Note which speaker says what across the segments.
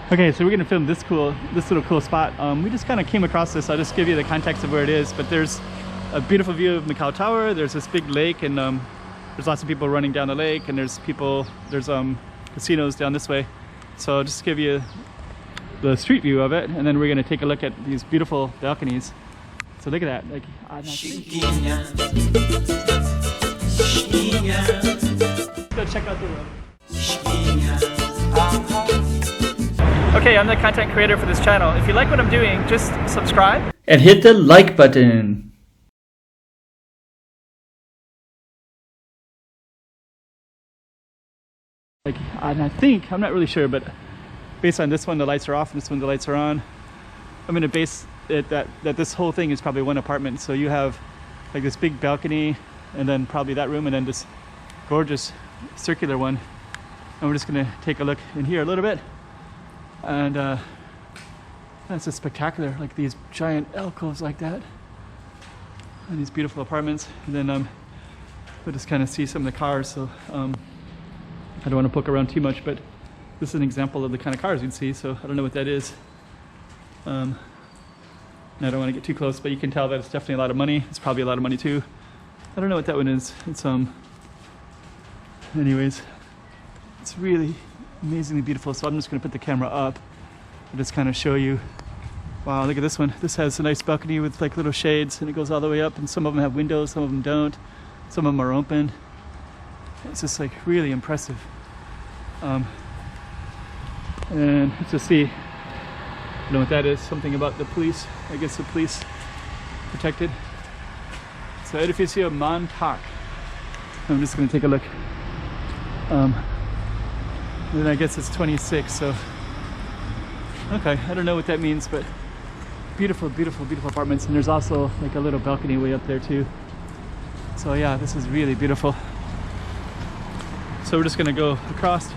Speaker 1: Okay, so we're gonna film this little cool spot. We just kind of came across this. I'll just give you the context of where it is. But there's a beautiful view of Macau Tower. There's this big lake, and there's lots of people running down the lake, and there's casinos down this way. So I'll just give you the street view of it, and then we're gonna take a look at these beautiful balconies. So look at that. Like, go check out the road. Okay, I'm the content creator for this channel. If you like what I'm doing, just subscribe and hit the like button. Like, and I think, I'm not really sure, but based on this one, the lights are off, and this one, the lights are on. I'm gonna base it that this whole thing is probably one apartment. So you have like this big balcony, and then probably that room, and then this gorgeous circular one. And we're just gonna take a look in here a little bit. And that's just spectacular, like these giant alcoves like that, and these beautiful apartments. And then we'll just kind of see some of the cars. So I don't want to poke around too much, but this is an example of the kind of cars you'd see. So I don't know what that is. And I don't want to get too close, but you can tell that it's definitely a lot of money. It's probably a lot of money too. I don't know what that one is. It's anyways, it's really amazingly beautiful. So I'm just going to put the camera up and just kind of show you. Wow, look at this one. This has a nice balcony with like little shades, and it goes all the way up, and some of them have windows, some of them don't. Some of them are open. It's just like really impressive. And let's just see. I don't know what that is. Something about the police. I guess the police protected. So Edificio Montauk. I'm just going to take a look. Then I guess it's 26, so okay, I don't know what that means, but beautiful, beautiful, beautiful apartments. And there's also like a little balcony way up there too. So yeah, this is really beautiful. So we're just gonna go across,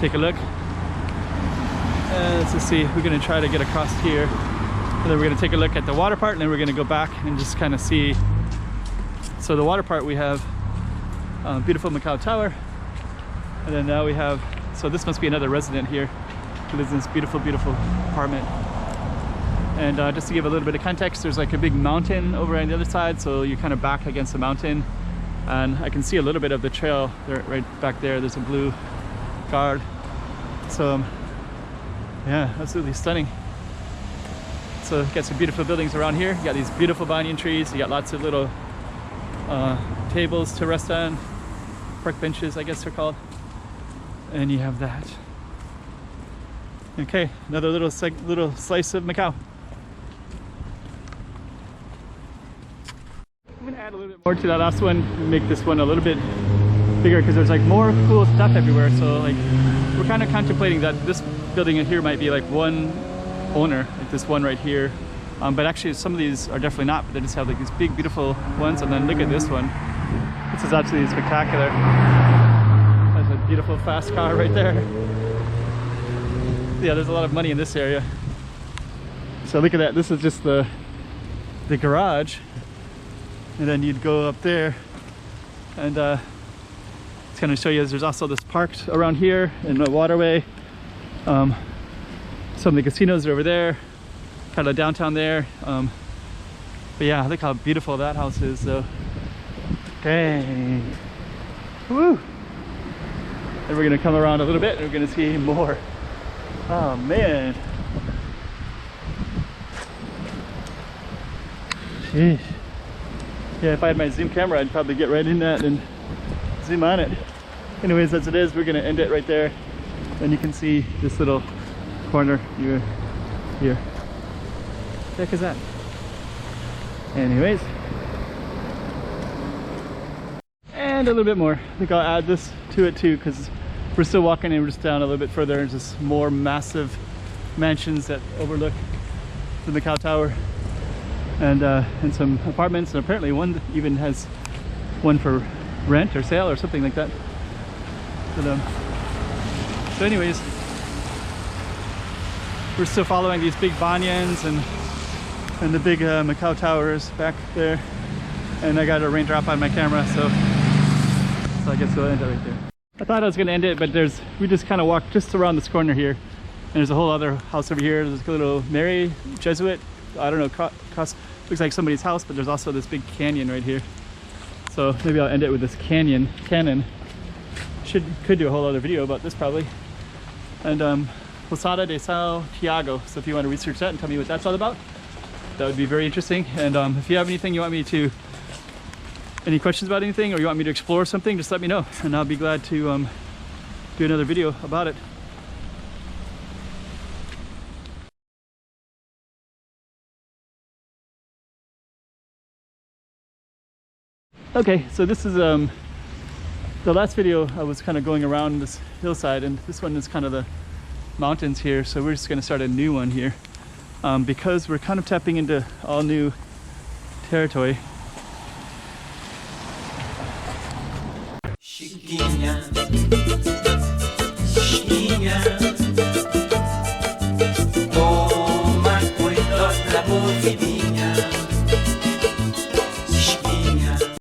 Speaker 1: take a look, and let's just see. We're gonna try to get across here, and then we're gonna take a look at the water part, and then we're gonna go back and just kind of see. So the water part, we have beautiful Macau Tower. And then now we have, so this must be another resident here who lives in this beautiful, beautiful apartment. And just to give a little bit of context, there's like a big mountain over on the other side, so you're kind of back against the mountain. And I can see a little bit of the trail there, right back there. There's a blue guard. So yeah, absolutely stunning. So you got some beautiful buildings around here. You got these beautiful banyan trees. You got lots of little tables to rest on, park benches, I guess they're called. And you have that. Okay, another little slice of Macau. I'm gonna add a little bit more to that last one, make this one a little bit bigger, because there's like more cool stuff everywhere. So like we're kind of contemplating that this building in here might be like one owner, like this one right here. But actually some of these are definitely not, but they just have like these big beautiful ones. And then look at this one. This is absolutely spectacular. There's a beautiful fast car right there. Yeah, there's a lot of money in this area. So look at that. This is just the garage, and then you'd go up there, and it's going to show you there's also this park around here in the waterway. Some of the casinos are over there, kind of downtown there. But yeah, look how beautiful that house is. So dang, woo! And we're gonna come around a little bit, and we're gonna see more. Oh man, sheesh. Yeah, if I had my zoom camera, I'd probably get right in that and zoom on it. Anyways, as it is, we're gonna end it right there, and you can see this little corner here. What the heck is that? Anyways, and a little bit more. I think I'll add this to it too, because we're still walking, and we're just down a little bit further. There's just more massive mansions that overlook the Macau Tower, and some apartments, and apparently one even has one for rent or sale or something like that. But, so anyways, we're still following these big banyans and the big Macau Towers back there, and I got a raindrop on my camera, so I guess we'll end it right there. I thought I was gonna end it, but we just kind of walked just around this corner here, and there's a whole other house over here. There's a little Mary Jesuit, I don't know, looks like somebody's house, but there's also this big canyon right here. So maybe I'll end it with this canyon. Could do a whole other video about this probably. And Posada de São Tiago. So if you want to research that and tell me what that's all about, that would be very interesting. And if you have anything you want me to, any questions about anything, or you want me to explore something, just let me know, and I'll be glad to do another video about it. Okay, so this is the last video. I was kind of going around this hillside, and this one is kind of the mountains here, so we're just going to start a new one here because we're kind of tapping into all new territory. Chiquinha, Chiquinha.